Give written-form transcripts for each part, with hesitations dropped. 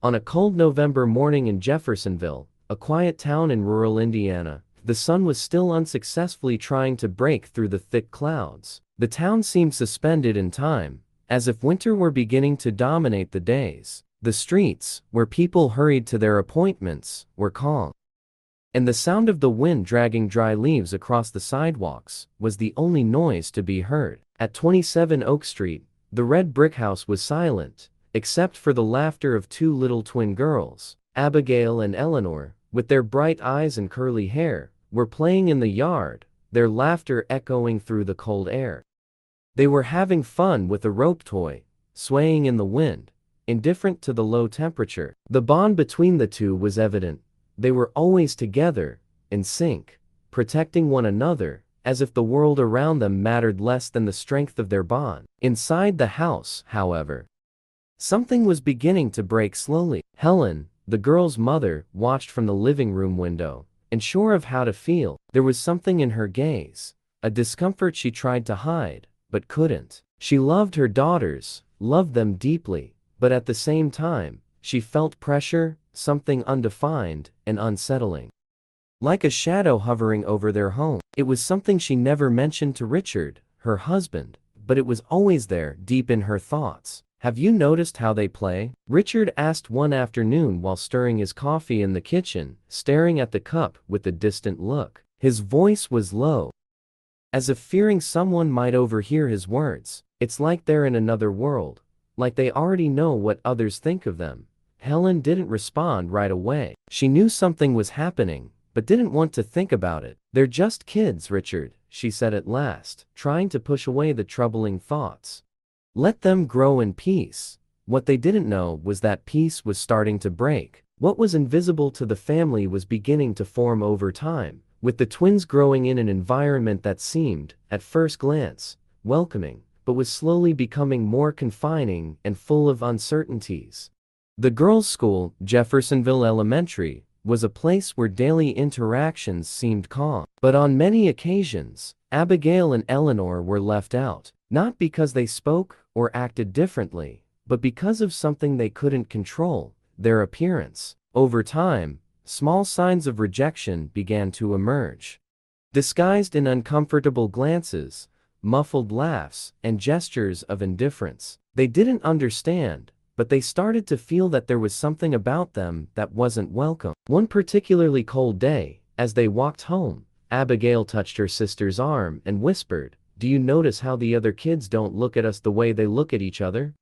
On a cold November morning in Jeffersonville, a quiet town in rural Indiana, the sun was still unsuccessfully trying to break through the thick clouds. The town seemed suspended in time, as if winter were beginning to dominate the days. The streets, where people hurried to their appointments, were calm, and the sound of the wind dragging dry leaves across the sidewalks was the only noise to be heard. At 27 Oak Street, the red brick house was silent, except for the laughter of two little twin girls. Abigail and Eleanor, with their bright eyes and curly hair, were playing in the yard, their laughter echoing through the cold air. They were having fun with a rope toy, swaying in the wind, indifferent to the low temperature. The bond between the two was evident. They were always together, in sync, protecting one another, as if the world around them mattered less than the strength of their bond. Inside the house, however, something was beginning to break slowly. Helen, the girl's mother, watched from the living room window, unsure of how to feel. There was something in her gaze, a discomfort she tried to hide, but couldn't. She loved her daughters, loved them deeply, but at the same time, she felt pressure, something undefined and unsettling, like a shadow hovering over their home. It was something she never mentioned to Richard, her husband, but it was always there, deep in her thoughts. "Have you noticed how they play?" Richard asked one afternoon while stirring his coffee in the kitchen, staring at the cup with a distant look. His voice was low, as if fearing someone might overhear his words. "It's like they're in another world, like they already know what others think of them." Helen didn't respond right away. She knew something was happening, but didn't want to think about it. "They're just kids, Richard," she said at last, trying to push away the troubling thoughts. "Let them grow in peace." What they didn't know was that peace was starting to break. What was invisible to the family was beginning to form over time, with the twins growing in an environment that seemed, at first glance, welcoming, but was slowly becoming more confining and full of uncertainties. The girls' school, Jeffersonville Elementary, was a place where daily interactions seemed calm. But on many occasions, Abigail and Eleanor were left out, not because they spoke or acted differently, but because of something they couldn't control, their appearance. Over time, small signs of rejection began to emerge, disguised in uncomfortable glances, muffled laughs, and gestures of indifference. They didn't understand, but they started to feel that there was something about them that wasn't welcome. One particularly cold day, as they walked home, Abigail touched her sister's arm and whispered, "Do you notice how the other kids don't look at us the way they look at each other?"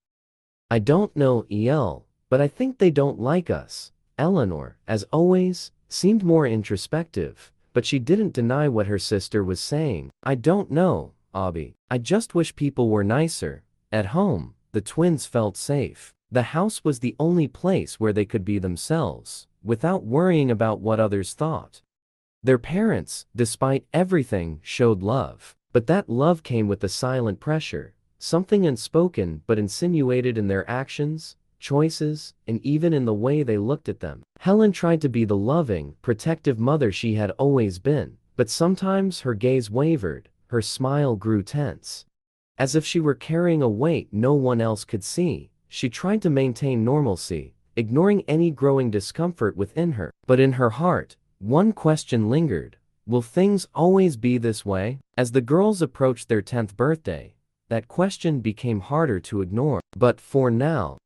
"I don't know, El, but I think they don't like us." Eleanor, as always, seemed more introspective, but she didn't deny what her sister was saying. "I don't know, Abby. I just wish people were nicer." At home, the twins felt safe. The house was the only place where they could be themselves, without worrying about what others thought. Their parents, despite everything, showed love, but that love came with a silent pressure, something unspoken but insinuated in their actions, choices, and even in the way they looked at them. Helen tried to be the loving, protective mother she had always been, but sometimes her gaze wavered, her smile grew tense, as if she were carrying a weight no one else could see. She tried to maintain normalcy, ignoring any growing discomfort within her. But in her heart, one question lingered: will things always be this way? As the girls approached their 10th birthday, that question became harder to ignore. But for now,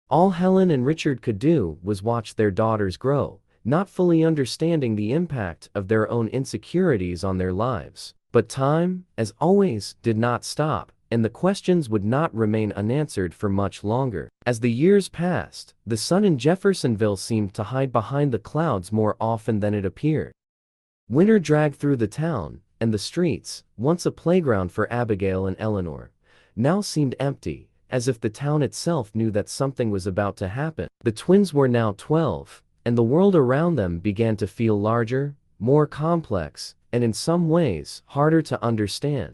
all Helen and Richard could do was watch their daughters grow, not fully understanding the impact of their own insecurities on their lives. But time, as always, did not stop, and the questions would not remain unanswered for much longer. As the years passed, the sun in Jeffersonville seemed to hide behind the clouds more often than it appeared. Winter dragged through the town, and the streets, once a playground for Abigail and Eleanor, now seemed empty, as if the town itself knew that something was about to happen. The twins were now 12, and the world around them began to feel larger, more complex, and in some ways, harder to understand.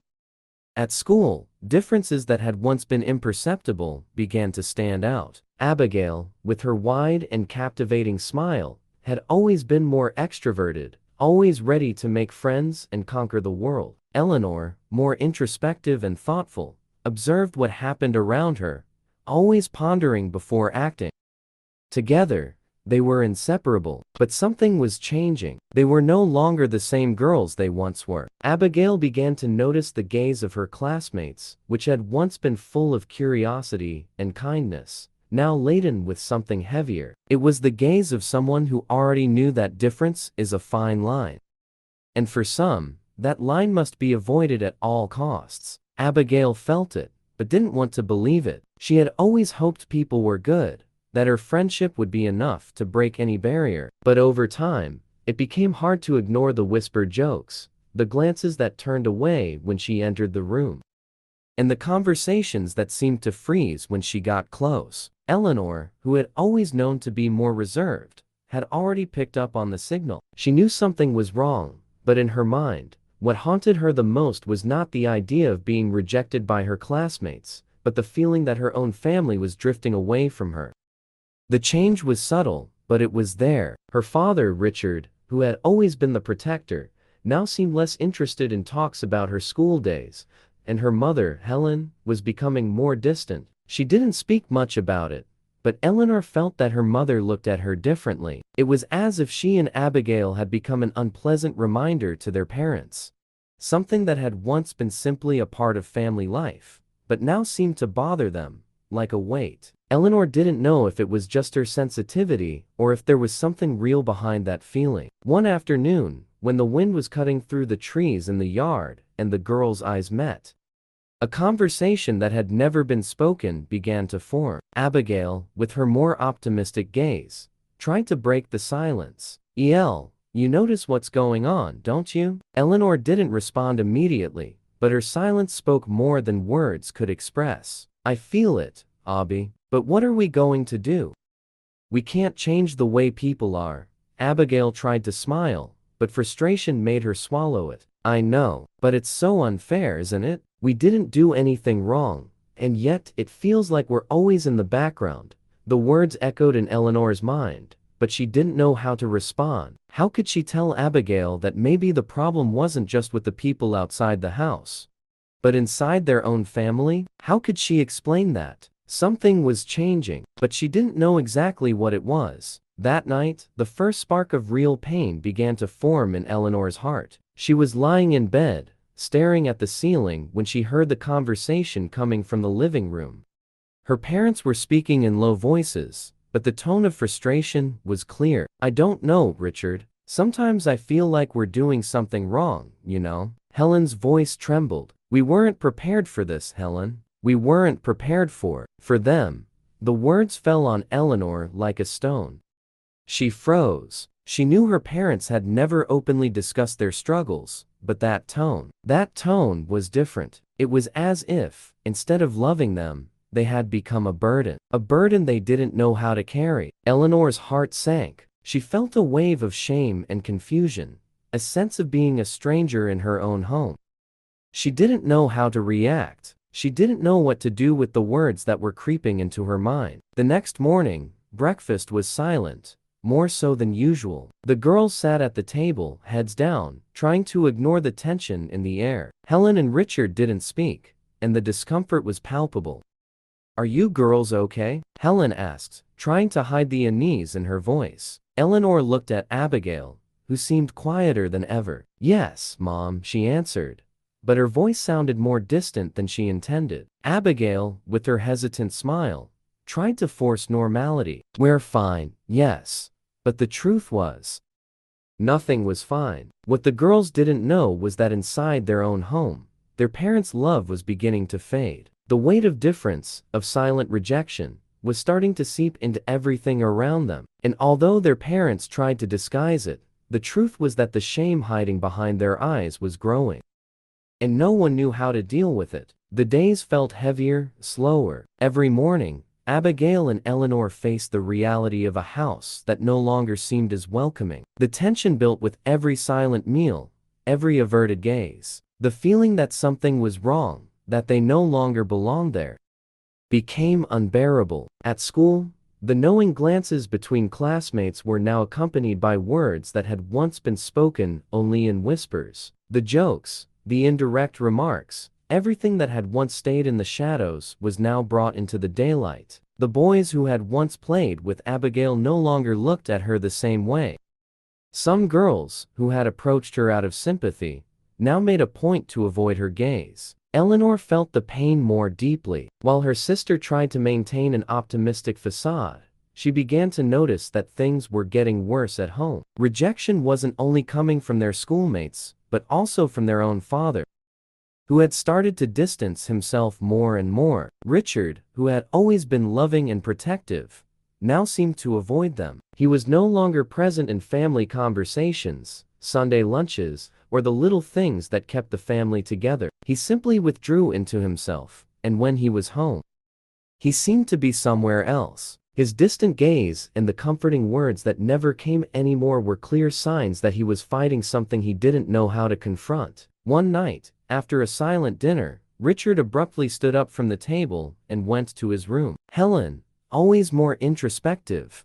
At school, differences that had once been imperceptible began to stand out. Abigail, with her wide and captivating smile, had always been more extroverted, always ready to make friends and conquer the world. Eleanor, more introspective and thoughtful, observed what happened around her, always pondering before acting. Together, they were inseparable. But something was changing. They were no longer the same girls they once were. Abigail began to notice the gaze of her classmates, which had once been full of curiosity and kindness, now laden with something heavier. It was the gaze of someone who already knew that difference is a fine line. And for some, that line must be avoided at all costs. Abigail felt it, but didn't want to believe it. She had always hoped people were good, that her friendship would be enough to break any barrier. But over time, it became hard to ignore the whispered jokes, the glances that turned away when she entered the room, and the conversations that seemed to freeze when she got close. Eleanor, who had always known to be more reserved, had already picked up on the signal. She knew something was wrong, but in her mind, what haunted her the most was not the idea of being rejected by her classmates, but the feeling that her own family was drifting away from her. The change was subtle, but it was there. Her father, Richard, who had always been the protector, now seemed less interested in talks about her school days, and her mother, Helen, was becoming more distant. She didn't speak much about it, but Eleanor felt that her mother looked at her differently. It was as if she and Abigail had become an unpleasant reminder to their parents. Something that had once been simply a part of family life, but now seemed to bother them, like a weight. Eleanor didn't know if it was just her sensitivity or if there was something real behind that feeling. One afternoon, when the wind was cutting through the trees in the yard and the girls' eyes met, a conversation that had never been spoken began to form. Abigail, with her more optimistic gaze, tried to break the silence. "El, you notice what's going on, don't you?" Eleanor didn't respond immediately, but her silence spoke more than words could express. "I feel it, Abby, but what are we going to do? We can't change the way people are." Abigail tried to smile, but frustration made her swallow it. "I know, but it's so unfair, isn't it? We didn't do anything wrong, and yet it feels like we're always in the background." The words echoed in Eleanor's mind, but she didn't know how to respond. How could she tell Abigail that maybe the problem wasn't just with the people outside the house, but inside their own family? How could she explain that? Something was changing, but she didn't know exactly what it was. That night, the first spark of real pain began to form in Eleanor's heart. She was lying in bed, staring at the ceiling when she heard the conversation coming from the living room. Her parents were speaking in low voices, but the tone of frustration was clear. "I don't know, Richard. Sometimes I feel like we're doing something wrong, you know." Helen's voice trembled. "We weren't prepared for this, Helen. We weren't prepared for them." The words fell on Eleanor like a stone. She froze. She knew her parents had never openly discussed their struggles, but that tone was different. It was as if, instead of loving them, they had become a burden they didn't know how to carry. Eleanor's heart sank. She felt a wave of shame and confusion, a sense of being a stranger in her own home. She didn't know how to react. She didn't know what to do with the words that were creeping into her mind. The next morning, breakfast was silent, more so than usual. The girls sat at the table, heads down, trying to ignore the tension in the air. Helen and Richard didn't speak, and the discomfort was palpable. "Are you girls okay?" Helen asked, trying to hide the unease in her voice. Eleanor looked at Abigail, who seemed quieter than ever. "Yes, Mom," she answered, but her voice sounded more distant than she intended. Abigail, with her hesitant smile, tried to force normality. "We're fine, yes." But the truth was, nothing was fine. What the girls didn't know was that inside their own home, their parents' love was beginning to fade. The weight of difference, of silent rejection, was starting to seep into everything around them. And although their parents tried to disguise it, the truth was that the shame hiding behind their eyes was growing. And no one knew how to deal with it. The days felt heavier, slower. Every morning, Abigail and Eleanor faced the reality of a house that no longer seemed as welcoming. The tension built with every silent meal, every averted gaze. The feeling that something was wrong, that they no longer belonged there, became unbearable. At school, the knowing glances between classmates were now accompanied by words that had once been spoken only in whispers. The jokes, the indirect remarks, everything that had once stayed in the shadows was now brought into the daylight. The boys who had once played with Abigail no longer looked at her the same way. Some girls, who had approached her out of sympathy, now made a point to avoid her gaze. Eleanor felt the pain more deeply. While her sister tried to maintain an optimistic facade, she began to notice that things were getting worse at home. Rejection wasn't only coming from their schoolmates, but also from their own father, who had started to distance himself more and more. Richard, who had always been loving and protective, now seemed to avoid them. He was no longer present in family conversations, Sunday lunches, or the little things that kept the family together. He simply withdrew into himself, and when he was home, he seemed to be somewhere else. His distant gaze and the comforting words that never came anymore were clear signs that he was fighting something he didn't know how to confront. One night, after a silent dinner, Richard abruptly stood up from the table and went to his room. Helen, always more introspective,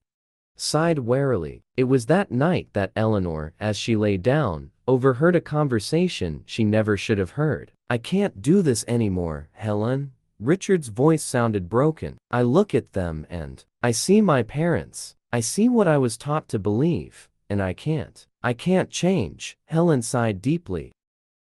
sighed wearily. It was that night that Eleanor, as she lay down, overheard a conversation she never should have heard. "I can't do this anymore, Helen." Richard's voice sounded broken. "I look at them and I see my parents. I see what I was taught to believe, and I can't change." Helen sighed deeply.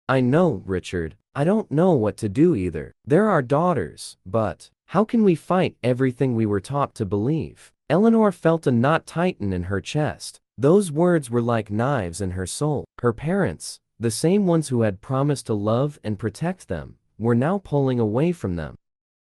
"I know, Richard. I don't know what to do either. They're our daughters, but how can we fight everything we were taught to believe?" Eleanor felt a knot tighten in her chest. Those words were like knives in her soul. Her parents, the same ones who had promised to love and protect them, were now pulling away from them.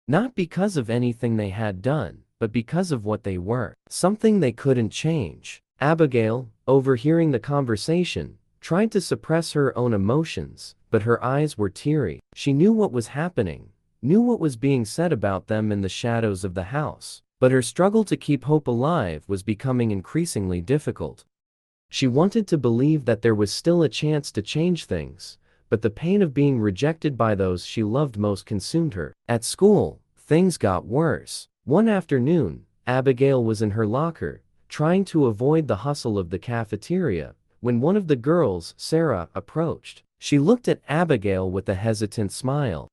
Not because of anything they had done, but because of what they were. Something they couldn't change. Abigail, overhearing the conversation, tried to suppress her own emotions, but her eyes were teary. She knew what was happening, knew what was being said about them in the shadows of the house, but her struggle to keep hope alive was becoming increasingly difficult. She wanted to believe that there was still a chance to change things, but the pain of being rejected by those she loved most consumed her. At school, things got worse. One afternoon, Abigail was in her locker, trying to avoid the hustle of the cafeteria, when one of the girls, Sarah, approached. She looked at Abigail with a hesitant smile.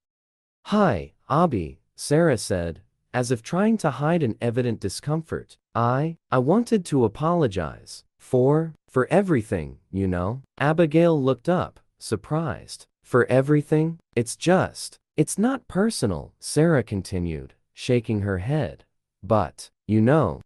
"Hi, Abby," Sarah said, as if trying to hide an evident discomfort. I wanted to apologize for everything, you know." Abigail looked up, surprised. "For everything? It's not personal," Sarah continued, shaking her head. "But, you know,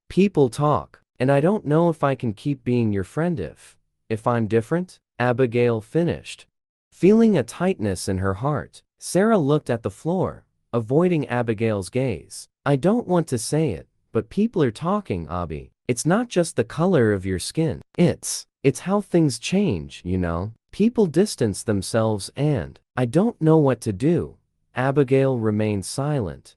people talk, and I don't know if I can keep being your friend if I'm different," Abigail finished. Feeling a tightness in her heart, Sarah looked at the floor, avoiding Abigail's gaze. "I don't want to say it, but people are talking, Abby. It's not just the color of your skin. It's how things change, you know. People distance themselves and I don't know what to do." Abigail remained silent,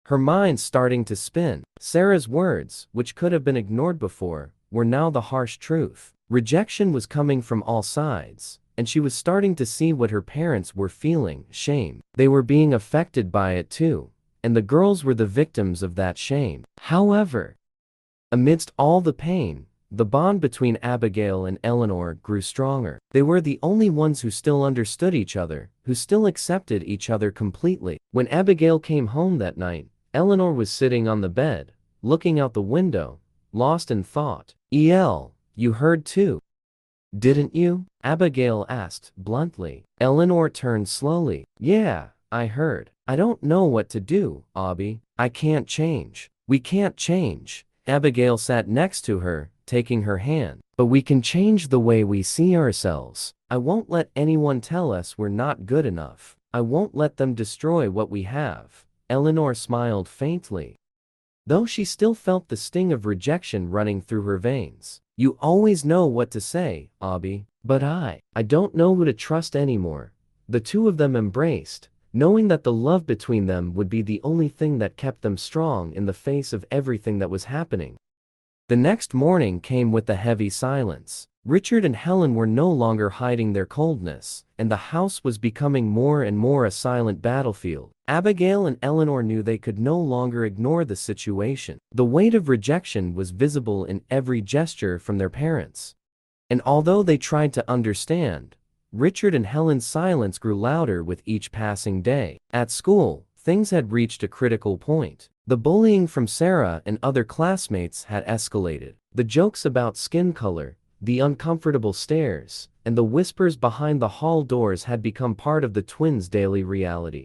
her mind starting to spin. Sarah's words, which could have been ignored before, were now the harsh truth. Rejection was coming from all sides, and she was starting to see what her parents were feeling: shame. They were being affected by it too, and the girls were the victims of that shame. However, amidst all the pain, the bond between Abigail and Eleanor grew stronger. They were the only ones who still understood each other, who still accepted each other completely. When Abigail came home that night, Eleanor was sitting on the bed, looking out the window, lost in thought. You heard too, didn't you?" Abigail asked bluntly. Eleanor turned slowly. "Yeah, I heard. I don't know what to do, Abby. I can't change. We can't change." Abigail sat next to her, taking her hand. "But we can change the way we see ourselves. I won't let anyone tell us we're not good enough. I won't let them destroy what we have." Eleanor smiled faintly, though she still felt the sting of rejection running through her veins. "You always know what to say, Abby, but I don't know who to trust anymore." The two of them embraced, knowing that the love between them would be the only thing that kept them strong in the face of everything that was happening. The next morning came with a heavy silence. Richard and Helen were no longer hiding their coldness, and the house was becoming more and more a silent battlefield. Abigail and Eleanor knew they could no longer ignore the situation. The weight of rejection was visible in every gesture from their parents. And although they tried to understand, Richard and Helen's silence grew louder with each passing day. At school, things had reached a critical point. The bullying from Sarah and other classmates had escalated. The jokes about skin color, the uncomfortable stares, and the whispers behind the hall doors had become part of the twins' daily reality.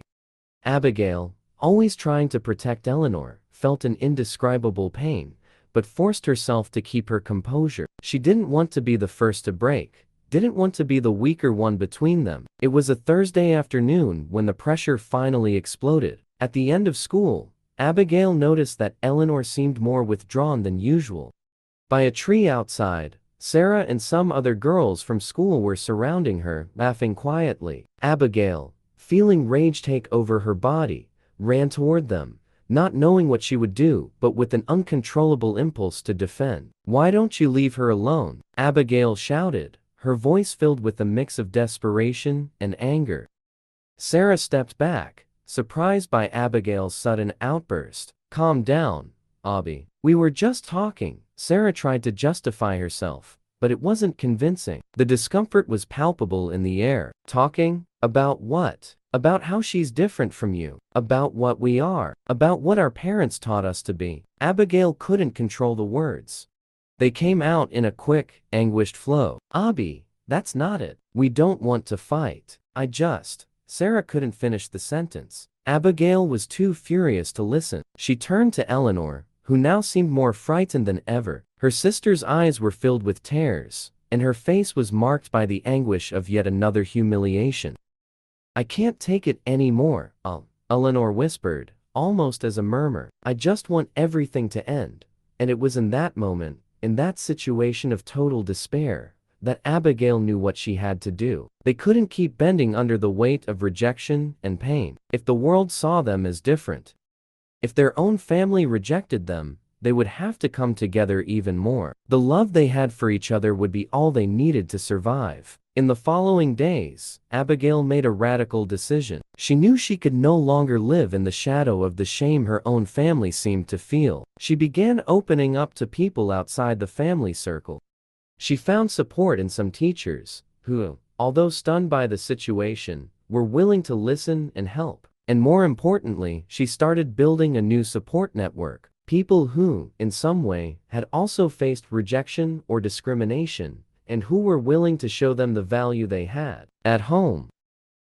Abigail, always trying to protect Eleanor, felt an indescribable pain, but forced herself to keep her composure. She didn't want to be the first to break, didn't want to be the weaker one between them. It was a Thursday afternoon when the pressure finally exploded. At the end of school, Abigail noticed that Eleanor seemed more withdrawn than usual. By a tree outside, Sarah and some other girls from school were surrounding her, laughing quietly. Abigail, feeling rage take over her body, ran toward them, not knowing what she would do, but with an uncontrollable impulse to defend. "Why don't you leave her alone?" Abigail shouted, her voice filled with a mix of desperation and anger. Sarah stepped back, surprised by Abigail's sudden outburst. "Calm down, Abby. We were just talking." Sarah tried to justify herself, but it wasn't convincing. The discomfort was palpable in the air. "Talking? About what?" "About how she's different from you. About what we are. About what our parents taught us to be." Abigail couldn't control the words. They came out in a quick, anguished flow. "Abby, that's not it. We don't want to fight. Sarah couldn't finish the sentence. Abigail was too furious to listen. She turned to Eleanor, who now seemed more frightened than ever. Her sister's eyes were filled with tears, and her face was marked by the anguish of yet another humiliation. "I can't take it anymore," Eleanor whispered, almost as a murmur. "I just want everything to end." And it was in that moment, in that situation of total despair, that Abigail knew what she had to do. They couldn't keep bending under the weight of rejection and pain. If the world saw them as different, if their own family rejected them, they would have to come together even more. The love they had for each other would be all they needed to survive. In the following days, Abigail made a radical decision. She knew she could no longer live in the shadow of the shame her own family seemed to feel. She began opening up to people outside the family circle. She found support in some teachers, who, although stunned by the situation, were willing to listen and help. And more importantly, she started building a new support network. People who, in some way, had also faced rejection or discrimination, and who were willing to show them the value they had. At home,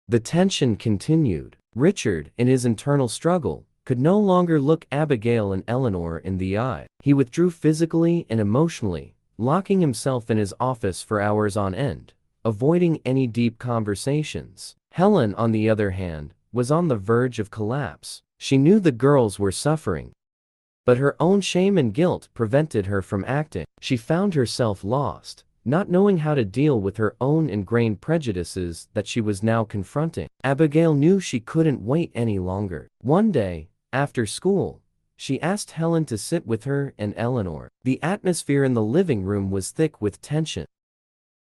the tension continued. Richard, in his internal struggle, could no longer look Abigail and Eleanor in the eye. He withdrew physically and emotionally, locking himself in his office for hours on end, avoiding any deep conversations. Helen, on the other hand, was on the verge of collapse. She knew the girls were suffering, but her own shame and guilt prevented her from acting. She found herself lost, not knowing how to deal with her own ingrained prejudices that she was now confronting. Abigail knew she couldn't wait any longer. One day, after school, she asked Helen to sit with her and Eleanor. The atmosphere in the living room was thick with tension.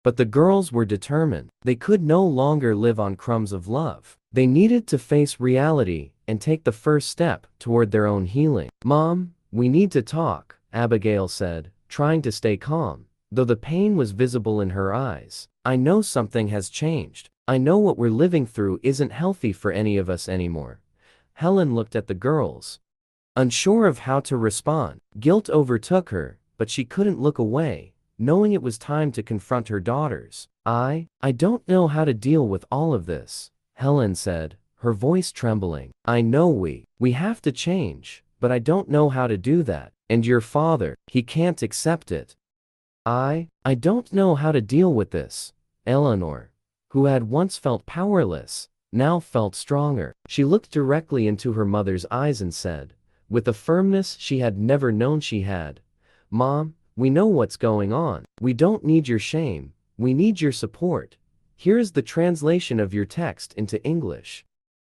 But the girls were determined. They could no longer live on crumbs of love. They needed to face reality and take the first step toward their own healing. "Mom, we need to talk," Abigail said, trying to stay calm, though the pain was visible in her eyes. "I know something has changed. I know what we're living through isn't healthy for any of us anymore." Helen looked at the girls, unsure of how to respond. Guilt overtook her, but she couldn't look away, knowing it was time to confront her daughters. I don't know how to deal with all of this," Helen said, her voice trembling. "I know we have to change, but I don't know how to do that. And your father, he can't accept it." I don't know how to deal with this." Eleanor, who had once felt powerless, now felt stronger. She looked directly into her mother's eyes and said, with a firmness she had never known she had, "Mom, we know what's going on. We don't need your shame. We need your support. Here is the translation of your text into English.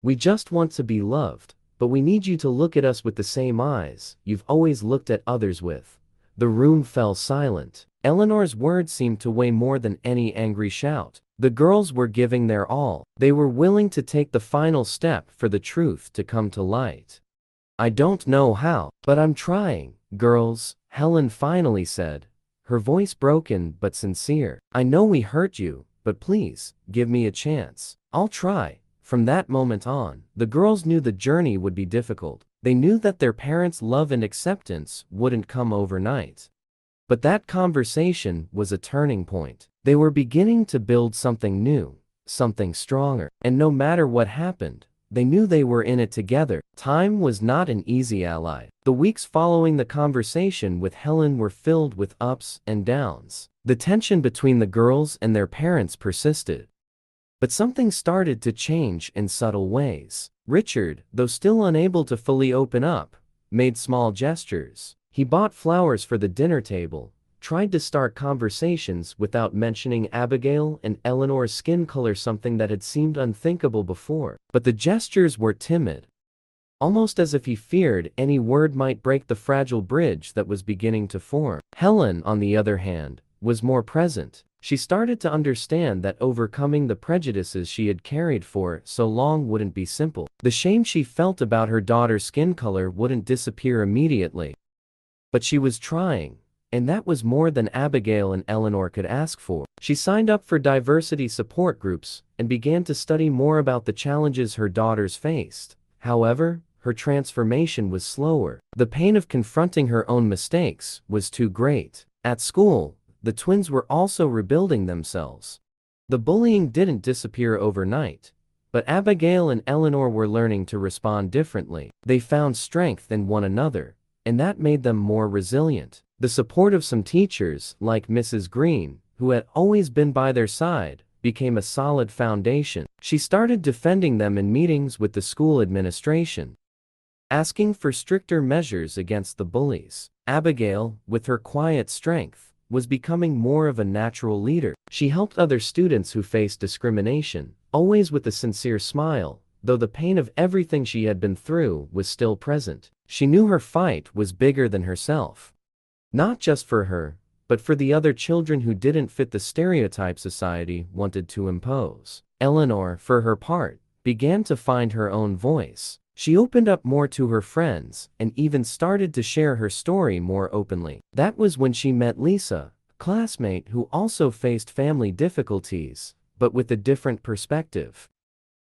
We just want to be loved, but we need you to look at us with the same eyes you've always looked at others with." The room fell silent. Eleanor's words seemed to weigh more than any angry shout. The girls were giving their all. They were willing to take the final step for the truth to come to light. "I don't know how, but I'm trying, girls," Helen finally said, her voice broken but sincere. "I know we hurt you, but please, give me a chance. I'll try. From that moment on, the girls knew the journey would be difficult. They knew that their parents' love and acceptance wouldn't come overnight. But that conversation was a turning point. They were beginning to build something new, something stronger. And no matter what happened, they knew they were in it together. Time was not an easy ally. The weeks following the conversation with Helen were filled with ups and downs. The tension between the girls and their parents persisted. But something started to change in subtle ways. Richard, though still unable to fully open up, made small gestures. He bought flowers for the dinner table, tried to start conversations without mentioning Abigail and Eleanor's skin color, something that had seemed unthinkable before. But the gestures were timid, almost as if he feared any word might break the fragile bridge that was beginning to form. Helen, on the other hand, was more present. She started to understand that overcoming the prejudices she had carried for so long wouldn't be simple. The shame she felt about her daughter's skin color wouldn't disappear immediately. But she was trying, and that was more than Abigail and Eleanor could ask for. She signed up for diversity support groups and began to study more about the challenges her daughters faced. However, her transformation was slower. The pain of confronting her own mistakes was too great. At school, the twins were also rebuilding themselves. The bullying didn't disappear overnight, but Abigail and Eleanor were learning to respond differently. They found strength in one another, and that made them more resilient. The support of some teachers, like Mrs. Green, who had always been by their side, became a solid foundation. She started defending them in meetings with the school administration, asking for stricter measures against the bullies. Abigail, with her quiet strength, was becoming more of a natural leader. She helped other students who faced discrimination, always with a sincere smile, though the pain of everything she had been through was still present. She knew her fight was bigger than herself. Not just for her, but for the other children who didn't fit the stereotype society wanted to impose. Eleanor, for her part, began to find her own voice. She opened up more to her friends and even started to share her story more openly. That was when she met Lisa, a classmate who also faced family difficulties, but with a different perspective.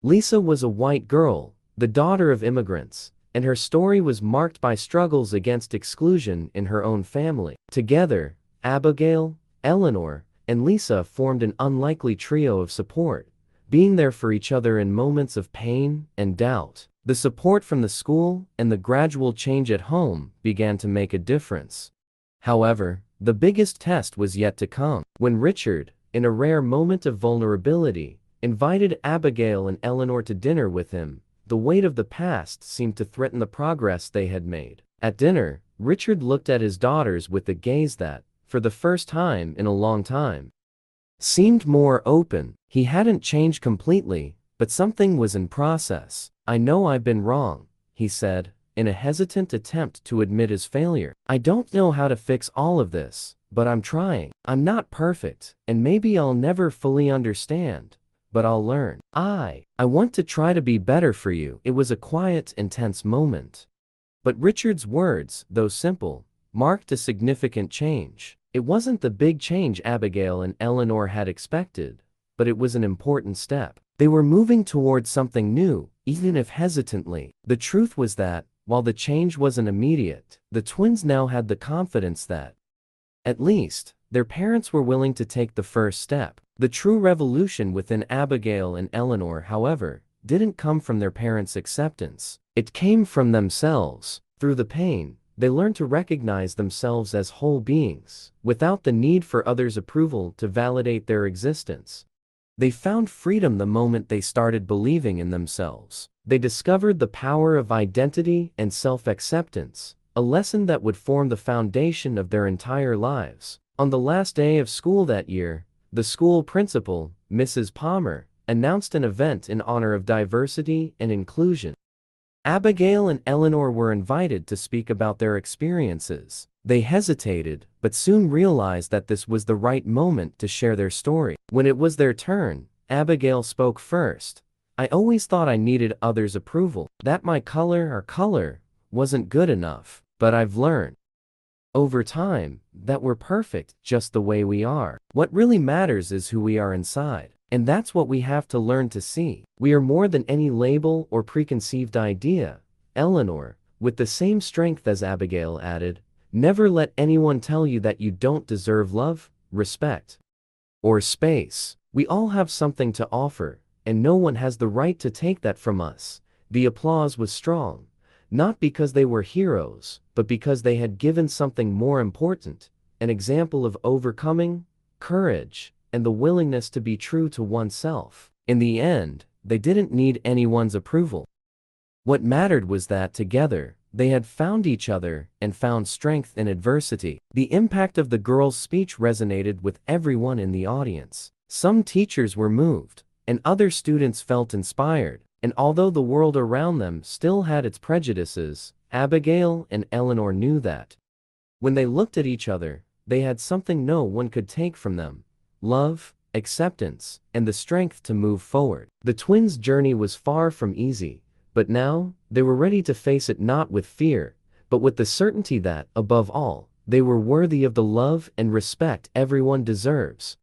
Lisa was a white girl, the daughter of immigrants, and her story was marked by struggles against exclusion in her own family. Together, Abigail, Eleanor, and Lisa formed an unlikely trio of support, being there for each other in moments of pain and doubt. The support from the school and the gradual change at home began to make a difference. However, the biggest test was yet to come. When Richard, in a rare moment of vulnerability, invited Abigail and Eleanor to dinner with him, the weight of the past seemed to threaten the progress they had made. At dinner, Richard looked at his daughters with a gaze that, for the first time in a long time, seemed more open. He hadn't changed completely, but something was in process. "I know I've been wrong," he said, in a hesitant attempt to admit his failure. "I don't know how to fix all of this, but I'm trying. I'm not perfect, and maybe I'll never fully understand, but I'll learn. I want to try to be better for you." It was a quiet, intense moment. But Richard's words, though simple, marked a significant change. It wasn't the big change Abigail and Eleanor had expected, but it was an important step. They were moving towards something new, even if hesitantly. The truth was that, while the change wasn't immediate, the twins now had the confidence that, at least, their parents were willing to take the first step. The true revolution within Abigail and Eleanor, however, didn't come from their parents' acceptance. It came from themselves. Through the pain, they learned to recognize themselves as whole beings, without the need for others' approval to validate their existence. They found freedom the moment they started believing in themselves. They discovered the power of identity and self-acceptance, a lesson that would form the foundation of their entire lives. On the last day of school that year, the school principal, Mrs. Palmer, announced an event in honor of diversity and inclusion. Abigail and Eleanor were invited to speak about their experiences. They hesitated, but soon realized that this was the right moment to share their story. When it was their turn, Abigail spoke first. "I always thought I needed others' approval, that my color wasn't good enough, but I've learned over time that we're perfect just the way we are. What really matters is who we are inside." And that's what we have to learn to see. We are more than any label or preconceived idea. Eleanor, with the same strength as Abigail, added, "Never let anyone tell you that you don't deserve love, respect, or space. We all have something to offer, and no one has the right to take that from us." The applause was strong, not because they were heroes, but because they had given something more important, an example of overcoming, courage, and the willingness to be true to oneself. In the end, they didn't need anyone's approval. What mattered was that together, they had found each other and found strength in adversity. The impact of the girl's speech resonated with everyone in the audience. Some teachers were moved, and other students felt inspired. And although the world around them still had its prejudices, Abigail and Eleanor knew that when they looked at each other, they had something no one could take from them: love, acceptance, and the strength to move forward. The twins' journey was far from easy, but now, they were ready to face it not with fear, but with the certainty that, above all, they were worthy of the love and respect everyone deserves.